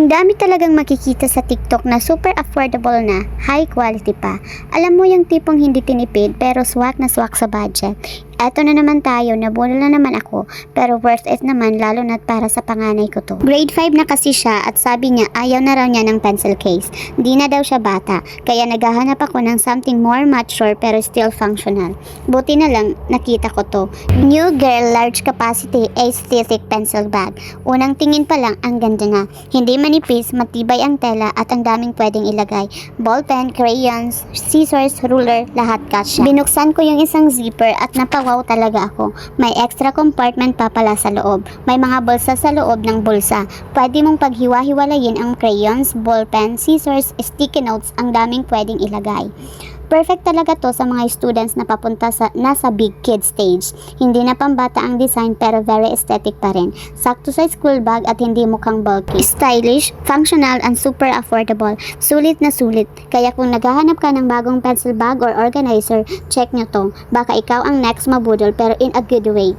Ang dami talagang makikita sa TikTok na super affordable na, high quality pa. Alam mo yung tipong hindi tinipid pero swak na swak sa budget. Eto na naman tayo, nabula na naman ako, pero worth it naman lalo na't para sa panganay ko to. Grade 5 na kasi siya at sabi niya ayaw na raw niya ng pencil case. Di na daw siya bata, kaya naghahanap ako ng something more mature pero still functional. Buti na lang, nakita ko to. New Girl Large Capacity Aesthetic Pencil Bag. Unang tingin pa lang, ang ganda na. Hindi manipis, matibay ang tela at ang daming pwedeng ilagay. Ballpen, crayons, scissors, ruler, lahat kasya. Binuksan ko yung isang zipper at wow talaga ako. May extra compartment pa pala sa loob. May mga bulsa sa loob ng bulsa. Pwede mong paghiwa-hiwalayin ang crayons, ballpen, scissors, sticky notes, ang daming pwedeng ilagay. Perfect talaga to sa mga students na papunta sa nasa big kid stage. Hindi na pambata ang design pero very aesthetic pa rin. Sakto sa school bag at hindi mukhang bulky. Stylish, functional, and super affordable. Sulit na sulit. Kaya kung naghahanap ka ng bagong pencil bag or organizer, check nyo to. Baka ikaw ang next mabudol pero in a good way.